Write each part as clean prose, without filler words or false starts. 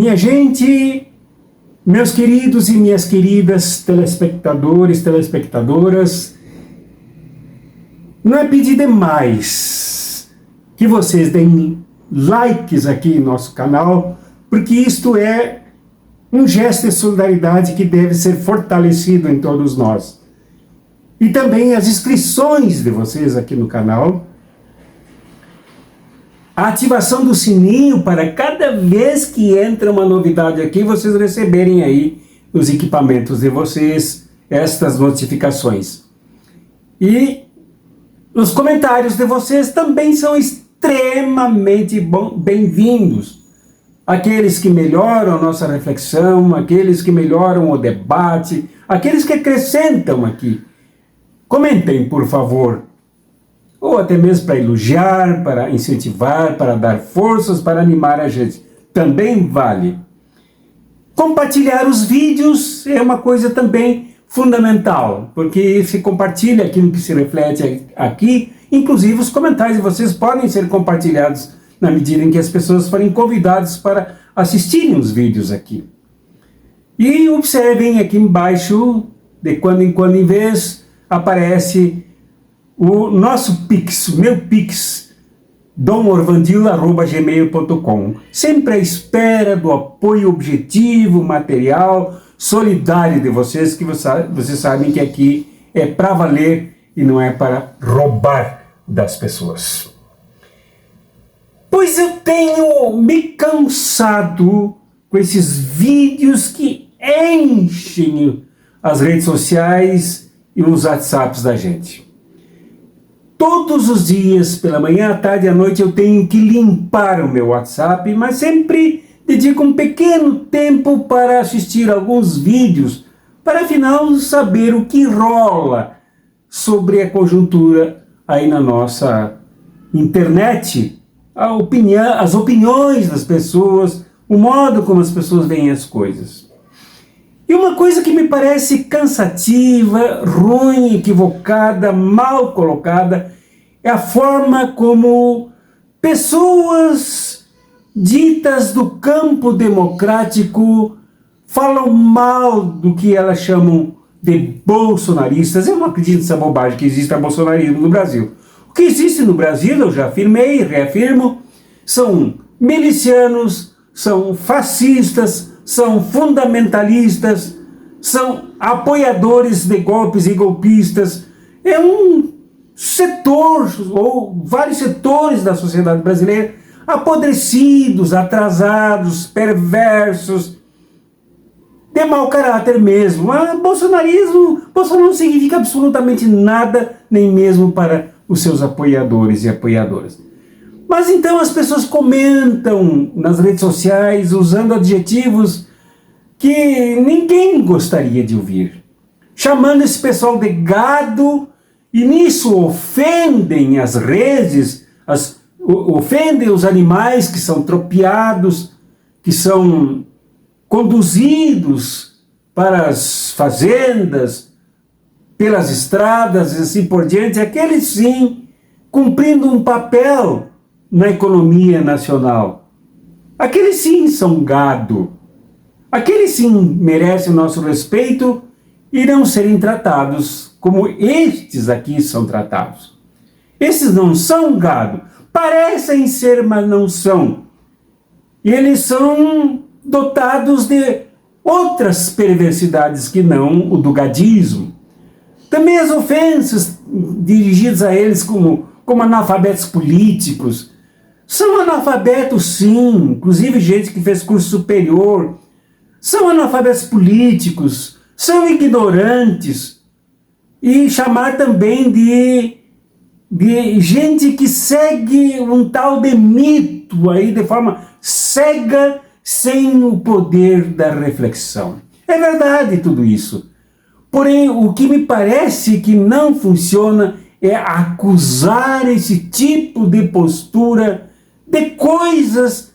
Minha gente, meus queridos e minhas queridas telespectadores, telespectadoras, não é pedir demais que vocês deem likes aqui em nosso canal, porque isto é um gesto de solidariedade que deve ser fortalecido em todos nós. E também as inscrições de vocês aqui no canal, a ativação do sininho para cada vez que entra uma novidade aqui, vocês receberem aí nos equipamentos de vocês estas notificações. E os comentários de vocês também são extremamente bem-vindos. Aqueles que melhoram a nossa reflexão, aqueles que melhoram o debate, aqueles que acrescentam aqui. Comentem, por favor. Ou até mesmo para elogiar, para incentivar, para dar forças, para animar a gente. Também vale. Compartilhar os vídeos é uma coisa também fundamental, porque se compartilha aquilo que se reflete aqui, inclusive os comentários de vocês podem ser compartilhados na medida em que as pessoas forem convidadas para assistirem os vídeos aqui. E observem aqui embaixo, de quando em vez, aparece o nosso Pix, meu Pix, domorvandil@gmail.com. Sempre à espera do apoio objetivo, material, solidário de vocês, que vocês sabem que aqui é para valer e não é para roubar das pessoas. Pois eu tenho me cansado com esses vídeos que enchem as redes sociais e os WhatsApps da gente. Todos os dias, pela manhã, à tarde e à noite, eu tenho que limpar o meu WhatsApp, mas sempre dedico um pequeno tempo para assistir alguns vídeos, para afinal saber o que rola sobre a conjuntura aí na nossa internet, as opiniões das pessoas, o modo como as pessoas veem as coisas. E uma coisa que me parece cansativa, ruim, equivocada, mal colocada, é a forma como pessoas ditas do campo democrático falam mal do que elas chamam de bolsonaristas. Eu não acredito nessa bobagem que exista bolsonarismo no Brasil. O que existe no Brasil, eu já afirmei e reafirmo, são milicianos, são fascistas, são fundamentalistas, são apoiadores de golpes e golpistas. É um setor, ou vários setores da sociedade brasileira, apodrecidos, atrasados, perversos, de mau caráter mesmo. Mas Bolsonaro não significa absolutamente nada, nem mesmo para os seus apoiadores e apoiadoras. Mas então as pessoas comentam nas redes sociais usando adjetivos que ninguém gostaria de ouvir, chamando esse pessoal de gado, e nisso ofendem as redes, ofendem os animais que são tropeados, que são conduzidos para as fazendas, pelas estradas e assim por diante, aqueles sim cumprindo um papel na economia nacional. Aqueles sim são gado. Aqueles sim merecem o nosso respeito e não serem tratados como estes aqui são tratados. Esses não são gado. Parecem ser, mas não são. E eles são dotados de outras perversidades que não o do gadismo. Também as ofensas dirigidas a eles como analfabetos políticos. São analfabetos sim, inclusive gente que fez curso superior. São analfabetos políticos, são ignorantes. E chamar também de gente que segue um tal de mito aí de forma cega, sem o poder da reflexão. É verdade tudo isso. Porém, o que me parece que não funciona é acusar esse tipo de postura de coisas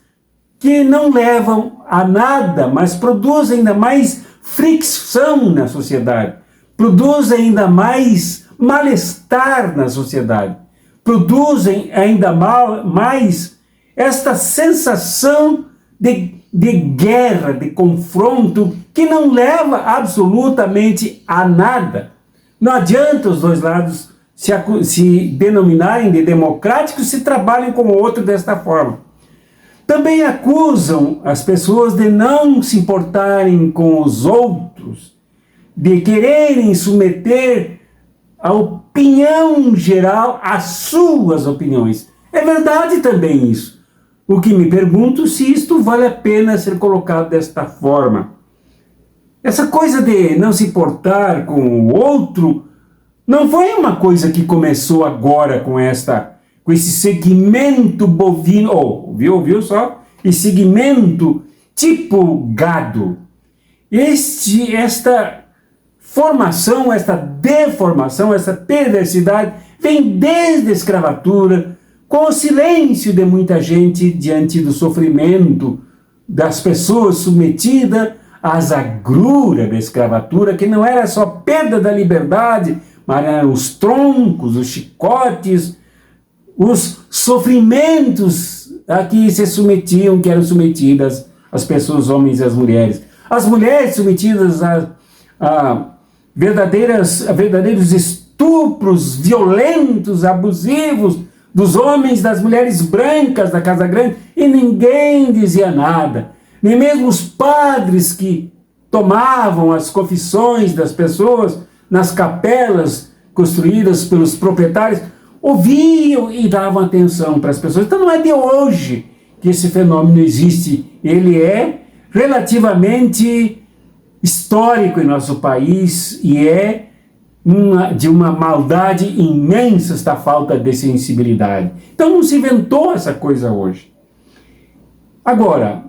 que não levam a nada, mas produzem ainda mais fricção na sociedade, produzem ainda mais mal-estar na sociedade, produzem ainda mais esta sensação de de guerra, de confronto, que não leva absolutamente a nada. Não adianta os dois lados se denominarem de democráticos se trabalham com o outro desta forma. Também acusam as pessoas de não se importarem com os outros, de quererem submeter a opinião geral às suas opiniões. É verdade também isso. O que me pergunto se isto vale a pena ser colocado desta forma. Essa coisa de não se importar com o outro não foi uma coisa que começou agora com esse segmento bovino, viu só? Esse segmento tipo gado. Esta formação, esta deformação, essa perversidade vem desde a escravatura, com o silêncio de muita gente diante do sofrimento das pessoas submetidas às agruras da escravatura, que não era só perda da liberdade, mas eram os troncos, os chicotes, os sofrimentos a que se submetiam, que eram submetidas as pessoas, os homens e as mulheres. As mulheres submetidas a verdadeiros estupros violentos, abusivos dos homens, das mulheres brancas da Casa Grande, e ninguém dizia nada. Nem mesmo os padres que tomavam as confissões das pessoas nas capelas construídas pelos proprietários, ouviam e davam atenção para as pessoas. Então não é de hoje que esse fenômeno existe. Ele é relativamente histórico em nosso país e é de uma maldade imensa esta falta de sensibilidade. Então não se inventou essa coisa hoje. Agora,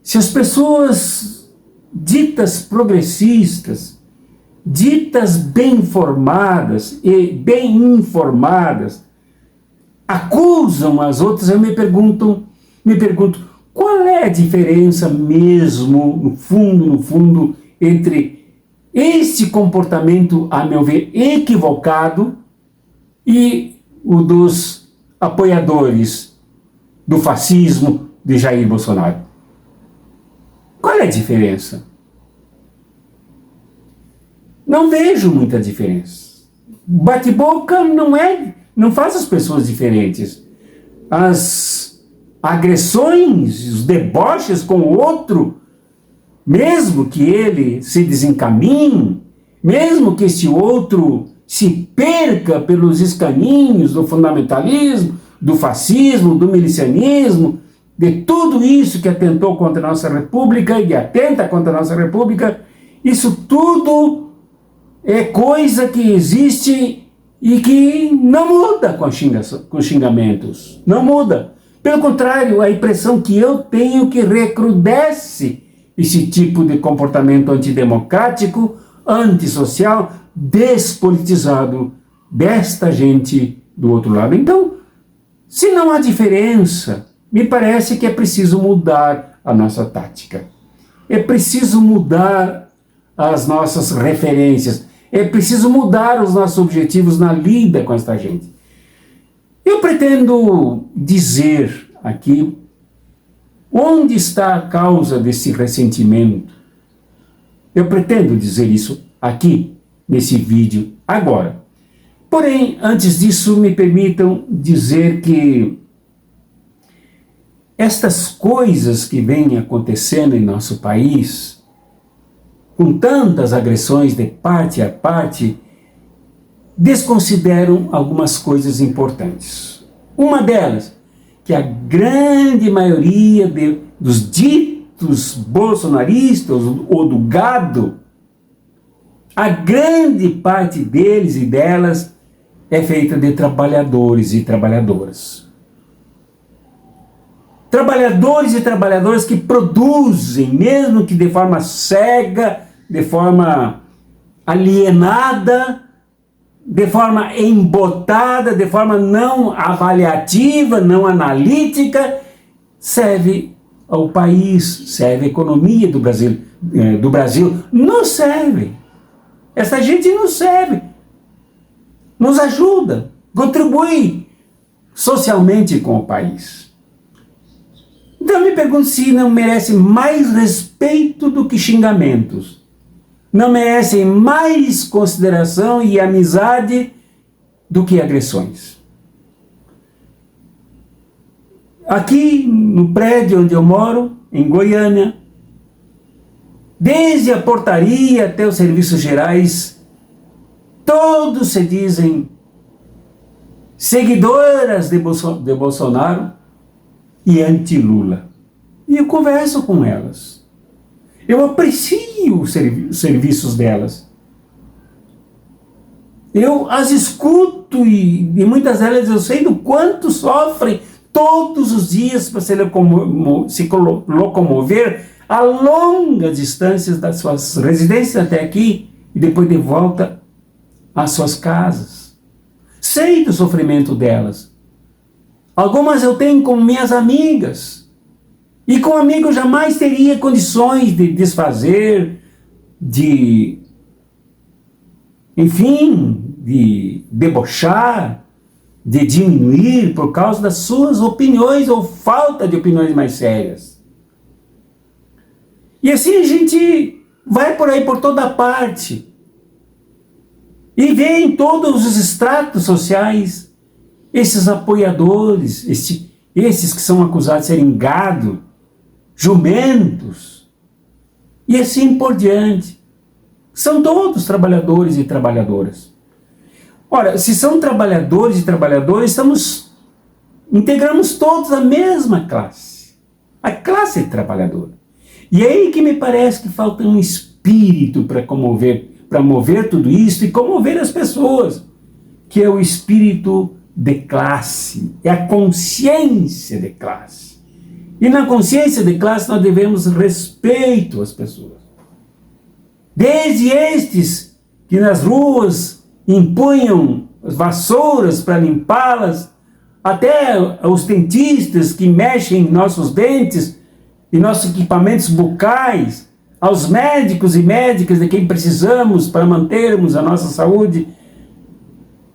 se as pessoas ditas progressistas, ditas bem formadas e bem informadas, acusam as outras, eu me pergunto, qual é a diferença mesmo, no fundo, entre este comportamento, a meu ver, equivocado e o dos apoiadores do fascismo de Jair Bolsonaro? Qual é a diferença? Não vejo muita diferença. Bate-boca não faz as pessoas diferentes. As agressões, os deboches com o outro, mesmo que ele se desencaminhe, mesmo que este outro se perca pelos escaninhos do fundamentalismo, do fascismo, do milicianismo, de tudo isso que atentou contra a nossa República e atenta contra a nossa República, isso tudo é coisa que existe e que não muda com xingamentos. Não muda. Pelo contrário, a impressão que eu tenho que recrudesce esse tipo de comportamento antidemocrático, antissocial, despolitizado desta gente do outro lado. Então, se não há diferença, me parece que é preciso mudar a nossa tática. É preciso mudar as nossas referências. É preciso mudar os nossos objetivos na lida com esta gente. Eu pretendo dizer aqui onde está a causa desse ressentimento. Eu pretendo dizer isso aqui, nesse vídeo, agora. Porém, antes disso, me permitam dizer que estas coisas que vêm acontecendo em nosso país, com tantas agressões de parte a parte, desconsideram algumas coisas importantes. Uma delas, que a grande maioria dos ditos bolsonaristas ou do gado, a grande parte deles e delas é feita de trabalhadores e trabalhadoras. Trabalhadores e trabalhadoras que produzem, mesmo que de forma cega, de forma alienada, de forma embotada, de forma não avaliativa, não analítica, serve ao país, serve à economia do Brasil. Nos serve. Essa gente nos serve. Nos ajuda, contribui socialmente com o país. Então eu me pergunto se não merece mais respeito do que xingamentos. Não merecem mais consideração e amizade do que agressões. Aqui no prédio onde eu moro, em Goiânia, desde a portaria até os serviços gerais, todos se dizem seguidoras de Bolsonaro e anti-Lula. E eu converso com elas. Eu aprecio os serviços delas. Eu as escuto e muitas delas eu sei do quanto sofrem todos os dias para se locomover a longas distâncias das suas residências até aqui e depois de volta às suas casas. Sei do sofrimento delas. Algumas eu tenho como minhas amigas. E com amigo eu jamais teria condições de desfazer, de debochar, de diminuir por causa das suas opiniões ou falta de opiniões mais sérias. E assim a gente vai por aí por toda parte e vê em todos os estratos sociais esses apoiadores, esses que são acusados de serem gado, jumentos, e assim por diante. São todos trabalhadores e trabalhadoras. Ora, se são trabalhadores e trabalhadoras, integramos todos a mesma classe, a classe trabalhadora. E é aí que me parece que falta um espírito para mover tudo isso e comover as pessoas, que é o espírito de classe, é a consciência de classe. E na consciência de classe nós devemos respeito às pessoas. Desde estes que nas ruas empunham as vassouras para limpá-las, até os dentistas que mexem em nossos dentes e nossos equipamentos bucais, aos médicos e médicas de quem precisamos para mantermos a nossa saúde,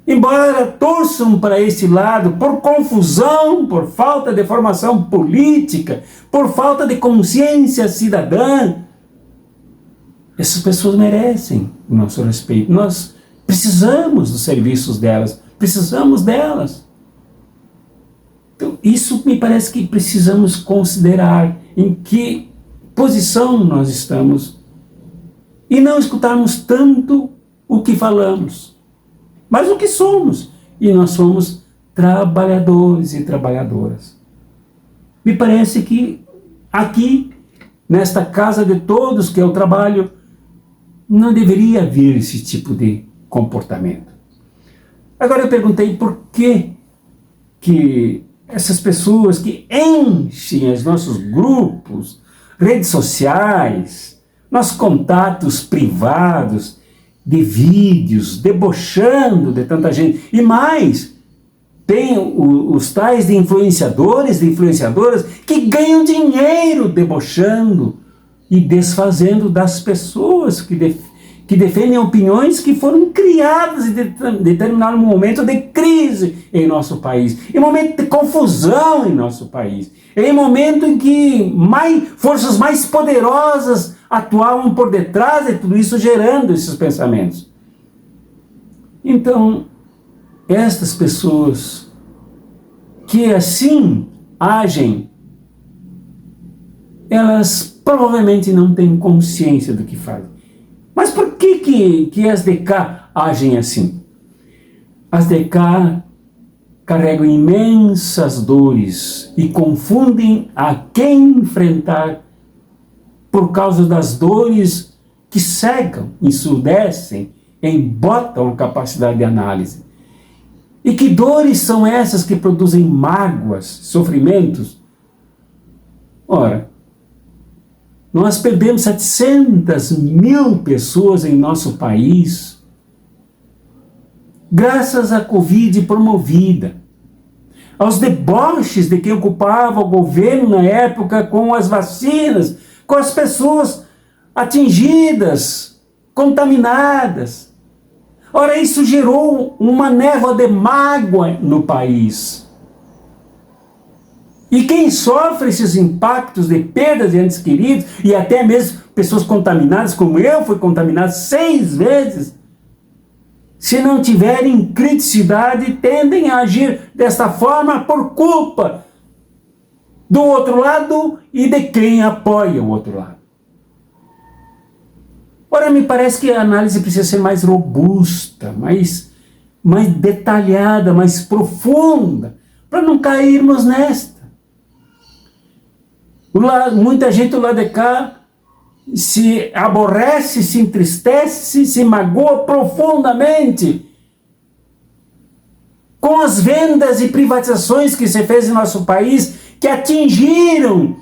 embora torçam para esse lado por confusão, por falta de formação política, por falta de consciência cidadã, essas pessoas merecem o nosso respeito. Nós precisamos dos serviços delas, precisamos delas. Então, isso me parece que precisamos considerar em que posição nós estamos e não escutarmos tanto o que falamos, mas o que somos. E nós somos trabalhadores e trabalhadoras. Me parece que aqui, nesta casa de todos que eu trabalho, não deveria haver esse tipo de comportamento. Agora eu perguntei por que essas pessoas que enchem os nossos grupos, redes sociais, nossos contatos privados, de vídeos, debochando de tanta gente. E mais, tem os tais de influenciadores, de influenciadoras, que ganham dinheiro debochando e desfazendo das pessoas que defendem opiniões que foram criadas em determinado momento de crise em nosso país, em momento de confusão em nosso país, em momento em que forças mais poderosas atuavam por detrás de tudo isso, gerando esses pensamentos. Então, estas pessoas que assim agem, elas provavelmente não têm consciência do que fazem. Mas por que as de cá agem assim? As de cá carregam imensas dores e confundem a quem enfrentar por causa das dores que cegam, ensurdecem, embotam a capacidade de análise. E que dores são essas que produzem mágoas, sofrimentos? Ora, nós perdemos 700 mil pessoas em nosso país graças à Covid promovida, aos deboches de quem ocupava o governo na época com as vacinas, com as pessoas atingidas, contaminadas. Ora, isso gerou uma névoa de mágoa no país. E quem sofre esses impactos de perdas de entes queridos, e até mesmo pessoas contaminadas, como eu fui contaminado 6 vezes, se não tiverem criticidade, tendem a agir dessa forma por culpa do outro lado e de quem apoia o outro lado. Ora, me parece que a análise precisa ser mais robusta, mais detalhada, mais profunda, para não cairmos nesta. Muita gente do lado de cá se aborrece, se entristece, se magoa profundamente com as vendas e privatizações que se fez em nosso país, que atingiram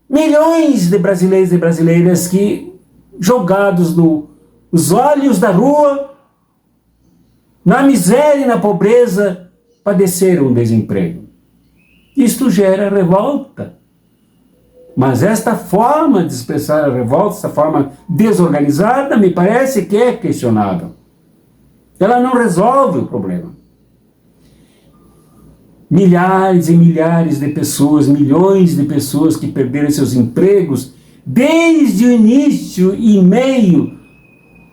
milhões de brasileiros e brasileiras que, jogados nos olhos da rua, na miséria e na pobreza, padeceram desemprego. Isto gera revolta. Mas esta forma de expressar a revolta, essa forma desorganizada, me parece que é questionável. Ela não resolve o problema. Milhares e milhares de pessoas, milhões de pessoas que perderam seus empregos desde o início e meio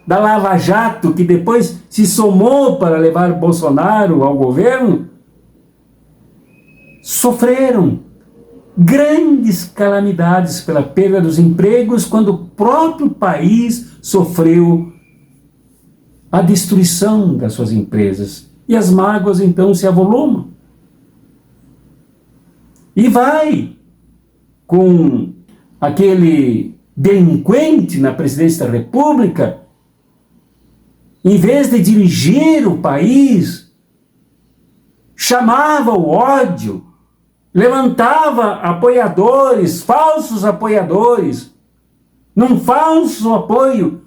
da Lava Jato, que depois se somou para levar Bolsonaro ao governo, sofreram grandes calamidades pela perda dos empregos, quando o próprio país sofreu a destruição das suas empresas. E as mágoas então se avolumam. E vai com aquele delinquente na presidência da República, em vez de dirigir o país, chamava o ódio, levantava apoiadores, falsos apoiadores, num falso apoio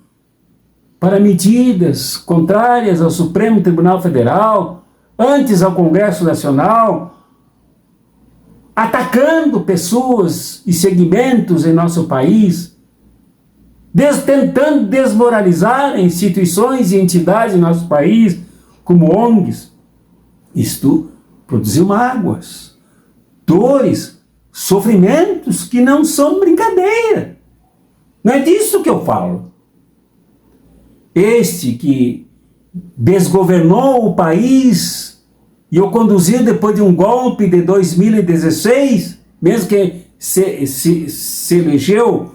para medidas contrárias ao Supremo Tribunal Federal, antes ao Congresso Nacional, atacando pessoas e segmentos em nosso país, tentando desmoralizar instituições e entidades em nosso país, como ONGs. Isto produziu mágoas, dores, sofrimentos que não são brincadeira. Não é disso que eu falo. Este que desgovernou o país e o conduziu depois de um golpe de 2016, mesmo que se elegeu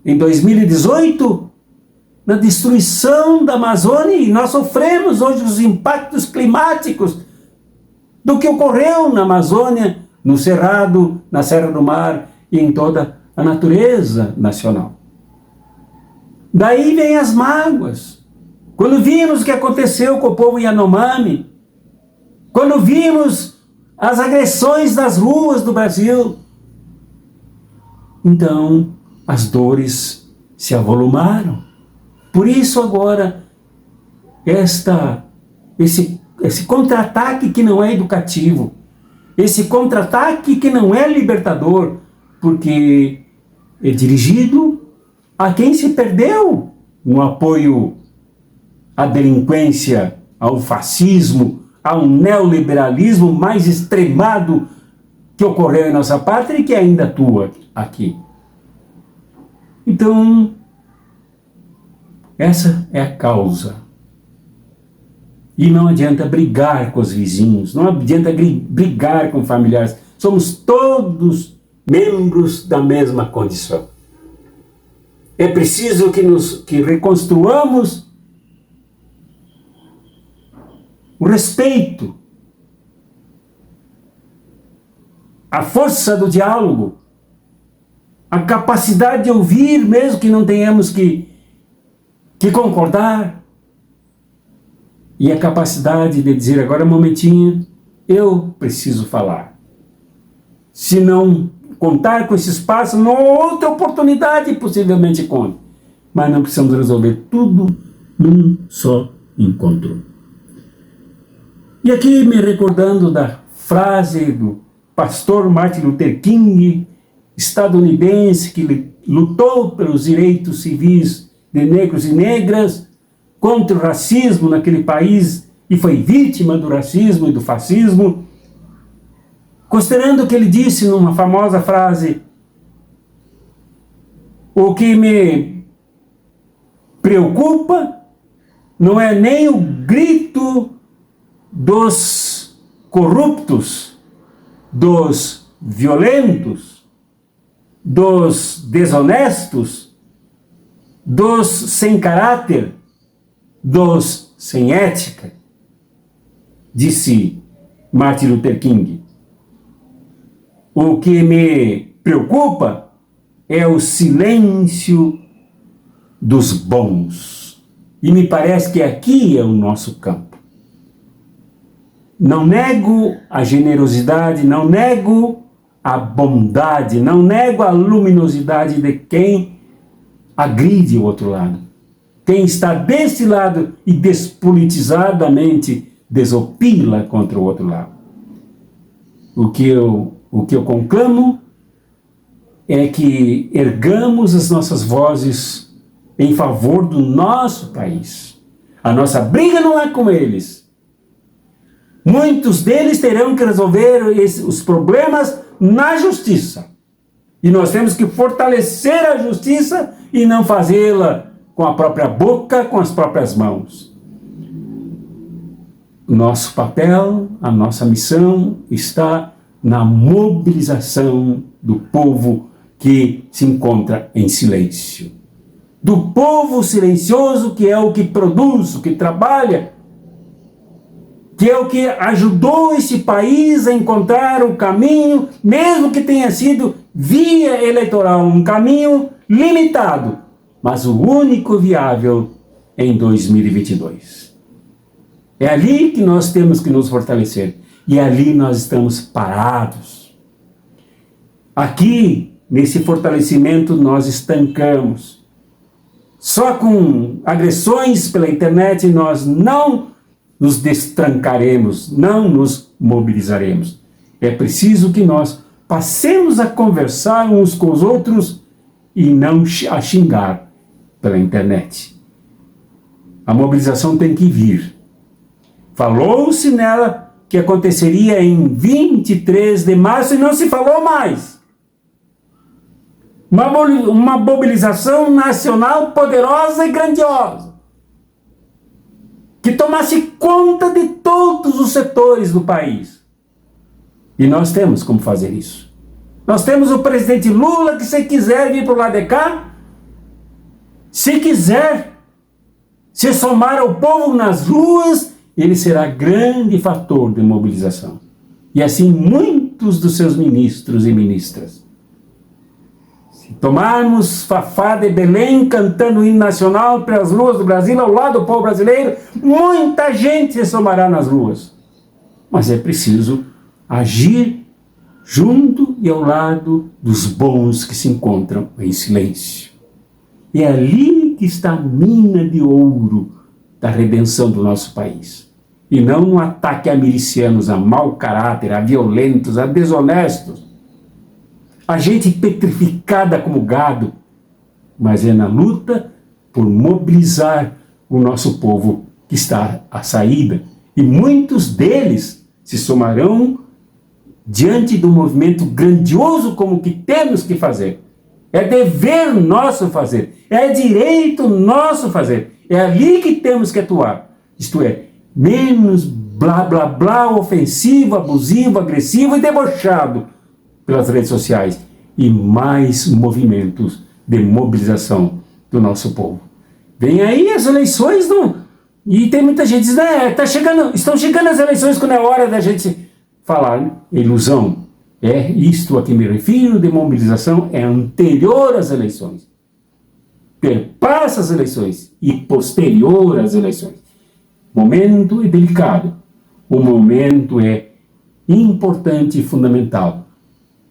em 2018, na destruição da Amazônia, e nós sofremos hoje os impactos climáticos do que ocorreu na Amazônia, no Cerrado, na Serra do Mar e em toda a natureza nacional. Daí vem as mágoas. Quando vimos o que aconteceu com o povo Yanomami, quando vimos as agressões nas ruas do Brasil, então as dores se avolumaram. Por isso agora, esse contra-ataque que não é educativo, esse contra-ataque que não é libertador, porque é dirigido a quem se perdeu no apoio à delinquência, ao fascismo, a um neoliberalismo mais extremado que ocorreu em nossa pátria e que ainda atua aqui. Então, essa é a causa. E não adianta brigar com os vizinhos, não adianta brigar com familiares. Somos todos membros da mesma condição. É preciso que reconstruamos o respeito, a força do diálogo, a capacidade de ouvir, mesmo que não tenhamos que concordar, e a capacidade de dizer: agora um momentinho, eu preciso falar. Se não contar com esse espaço, numa outra oportunidade possivelmente conte. Mas não precisamos resolver tudo num só encontro. E aqui me recordando da frase do pastor Martin Luther King, estadunidense, que lutou pelos direitos civis de negros e negras, contra o racismo naquele país e foi vítima do racismo e do fascismo. Considerando que ele disse numa famosa frase: o que me preocupa não é nem o grito dos corruptos, dos violentos, dos desonestos, dos sem caráter, dos sem ética, disse Martin Luther King. O que me preocupa é o silêncio dos bons. E me parece que aqui é o nosso campo. Não nego a generosidade, não nego a bondade, não nego a luminosidade de quem agride o outro lado. Quem está desse lado e despolitizadamente desopila contra o outro lado. O que eu conclamo é que ergamos as nossas vozes em favor do nosso país. A nossa briga não é com eles. Muitos deles terão que resolver os problemas na justiça. E nós temos que fortalecer a justiça e não fazê-la com a própria boca, com as próprias mãos. Nosso papel, a nossa missão está na mobilização do povo que se encontra em silêncio. Do povo silencioso, que é o que produz, o que trabalha, que é o que ajudou esse país a encontrar o caminho, mesmo que tenha sido via eleitoral, um caminho limitado, mas o único viável em 2022. É ali que nós temos que nos fortalecer, e ali nós estamos parados. Aqui, nesse fortalecimento, nós estancamos. Só com agressões pela internet nós não nos destrancaremos, não nos mobilizaremos. É preciso que nós passemos a conversar uns com os outros e não a xingar pela internet. A mobilização tem que vir. Falou-se nela que aconteceria em 23 de março e não se falou mais. Uma mobilização nacional poderosa e grandiosa, que tomasse conta de todos os setores do país. E nós temos como fazer isso. Nós temos o presidente Lula, que se quiser vir para o lado de cá, se quiser se somar ao povo nas ruas, ele será grande fator de mobilização. E assim muitos dos seus ministros e ministras. Se tomarmos Fafá de Belém cantando o hino nacional pelas ruas do Brasil, ao lado do povo brasileiro, muita gente se somará nas ruas. Mas é preciso agir junto e ao lado dos bons que se encontram em silêncio. E é ali que está a mina de ouro da redenção do nosso país. E não no ataque a milicianos, a mau caráter, a violentos, a desonestos, a gente petrificada como gado, mas é na luta por mobilizar o nosso povo que está à saída. E muitos deles se somarão diante do movimento grandioso como que temos que fazer. É dever nosso fazer, é direito nosso fazer. É ali que temos que atuar. Isto é, menos blá blá blá ofensivo, abusivo, agressivo e debochado pelas redes sociais, e mais movimentos de mobilização do nosso povo. Vem aí as eleições, não? E tem muita gente dizendo, estão chegando as eleições quando é hora da gente falar, né? Ilusão. É isto a que me refiro de mobilização, é anterior às eleições. Perpassa as eleições e posterior às eleições. O momento é delicado. O momento é importante e fundamental.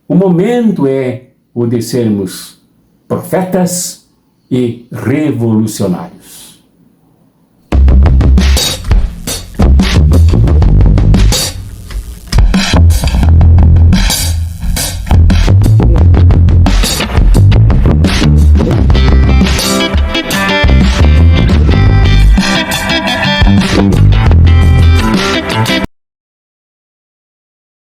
O momento é o de sermos profetas e revolucionários.